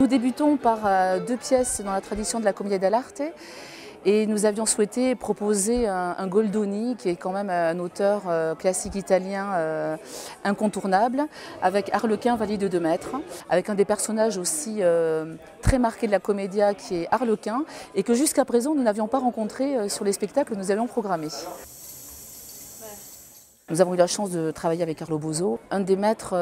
Nous débutons par deux pièces dans la tradition de la Commedia dell'arte et nous avions souhaité proposer un Goldoni qui est quand même un auteur classique italien incontournable, avec Arlequin, Valet de 2 mètres, avec un des personnages aussi très marqués de la Commedia qui est Arlequin et que jusqu'à présent nous n'avions pas rencontré sur les spectacles que nous avions programmés. Nous avons eu la chance de travailler avec Carlo Boso, un des maîtres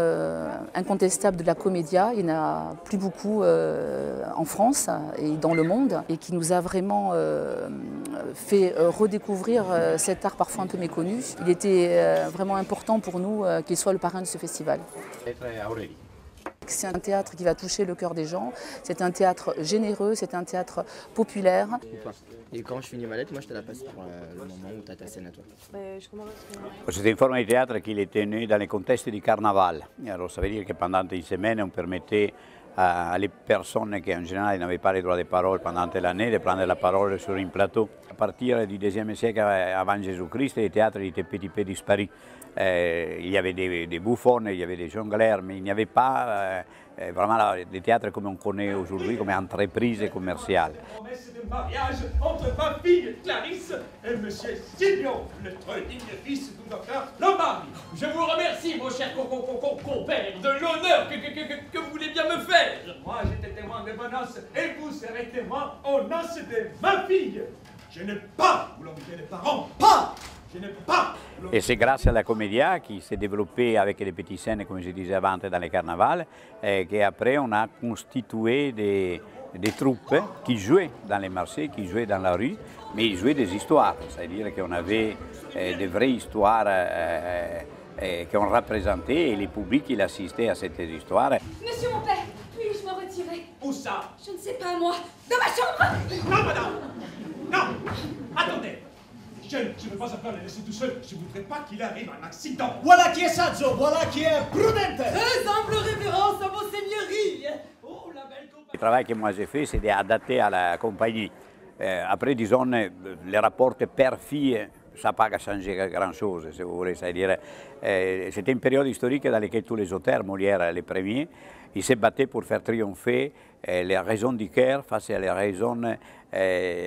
incontestables de la Commedia. Il n'y en a plus beaucoup en France et dans le monde, et qui nous a vraiment fait redécouvrir cet art parfois un peu méconnu. Il était vraiment important pour nous qu'il soit le parrain de ce festival. C'est un théâtre qui va toucher le cœur des gens, c'est un théâtre généreux, c'est un théâtre populaire. Et quand je finis ma lettre, moi je te la passe pour le moment où tu as ta scène à toi. C'était une forme de théâtre qui était née dans le contexte du carnaval. Alors ça veut dire que pendant une semaine, on permettait aux personnes qui en général n'avaient pas le droit de parole pendant l'année de prendre la parole sur un plateau. À partir du IIe siècle avant Jésus-Christ, le théâtre était petit peu disparu. Il y avait des bouffons, il y avait des jongleurs, mais il n'y avait pas vraiment le théâtre comme on connaît aujourd'hui, comme entreprise commerciale. Promesse de mariage entre ma fille Clarisse et monsieur Silvio, le très digne fils du docteur Lombardi. Je vous remercie, mon cher compère, de l'honneur que vous voulez bien me faire. Moi, j'étais témoin de vos noces et vous serez témoin aux noces de ma fille. Je n'ai pas vous l'envier les parents, pas. Je ne peux pas. Et c'est grâce à la Commedia qui s'est développée avec les petites scènes, comme je disais avant, dans les carnavals, qu'après on a constitué des troupes qui jouaient dans les marchés, qui jouaient dans la rue, mais ils jouaient des histoires. C'est-à-dire qu'on avait des vraies histoires qu'on représentait et le public il assistait à ces histoires. Monsieur mon père, puis-je me retirer? Où ça? Je ne sais pas, moi. Dans ma chambre? Non, madame. Non. Attendez. Je ne vais pas après le laisser tout seul. Je ne voudrais pas qu'il arrive un accident. Voilà qui est saggio, voilà qui est prudente. Très humble révérence à vos seigneuries. Oh, la belle compagnie. Le travail que moi j'ai fait, c'est d'adapter à la compagnie. Après, disons, les rapports père-fille, ça n'a pas changé grand-chose, si vous voulez. C'est-à-dire, c'était une période historique dans laquelle tous les auteurs, Molière les premiers, ils se battaient pour faire triompher les raisons du cœur face à les raisons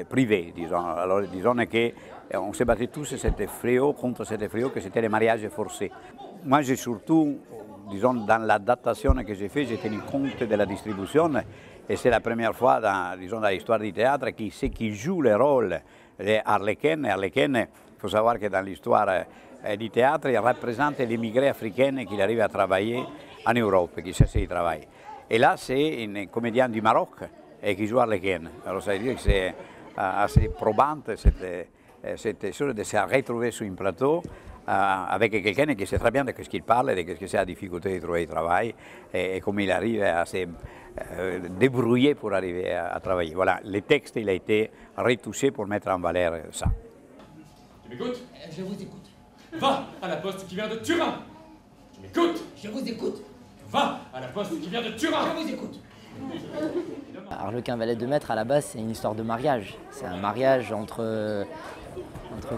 privées, disons. Alors, disons qu'on se battait tous contre ce fléau que c'était les mariages forcés. Moi, j'ai surtout, disons, dans l'adaptation que j'ai faite, j'ai tenu compte de la distribution. Et c'est la première fois dans l'histoire du théâtre qui joue le rôle d'Arlequin. Arlequin, il faut savoir que dans l'histoire du théâtre, il représente l'immigré africain qui arrive à travailler en Europe, qui cherche du travail. Et là, c'est une comédienne du Maroc qui joue Arlequin. Alors ça veut dire que c'est assez probant cette chose de se retrouver sur un plateau avec quelqu'un qui sait très bien de ce qu'il parle, de ce que c'est la difficulté de trouver du travail et comment il arrive à se débrouiller pour arriver à travailler. Voilà, le texte il a été retouché pour mettre en valeur ça. Tu m'écoutes? Je vous écoute. Va à la poste qui vient de Turin. Tu m'écoutes? Je vous écoute. Va à la poste qui vient de Turin. Je vous écoute. Arlequin, Valet de Maître, à la base, c'est une histoire de mariage. C'est un mariage entre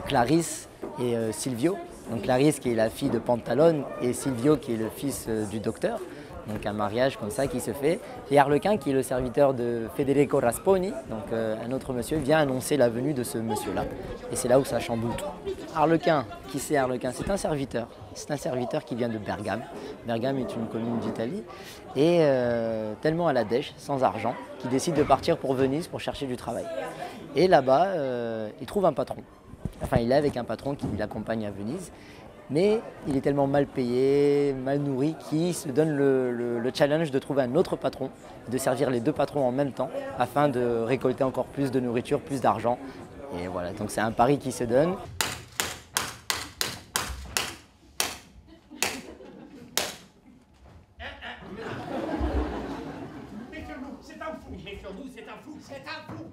Clarisse et Silvio. Donc Clarisse qui est la fille de Pantalone et Silvio qui est le fils du docteur. Donc un mariage comme ça qui se fait. Et Arlequin, qui est le serviteur de Federico Rasponi, donc un autre monsieur, vient annoncer la venue de ce monsieur-là. Et c'est là où ça chamboule tout. Arlequin, qui c'est Arlequin? C'est un serviteur. C'est un serviteur qui vient de Bergame. Bergame est une commune d'Italie. Et tellement à la dèche, sans argent, qu'il décide de partir pour Venise pour chercher du travail. Et là-bas, il trouve un patron. Enfin, il est avec un patron qui l'accompagne à Venise. Mais il est tellement mal payé, mal nourri, qu'il se donne le challenge de trouver un autre patron, de servir les deux patrons en même temps, afin de récolter encore plus de nourriture, plus d'argent. Et voilà, donc c'est un pari qui se donne. Méfions-nous, c'est un fou. Méfions-nous, c'est un fou. C'est un fou.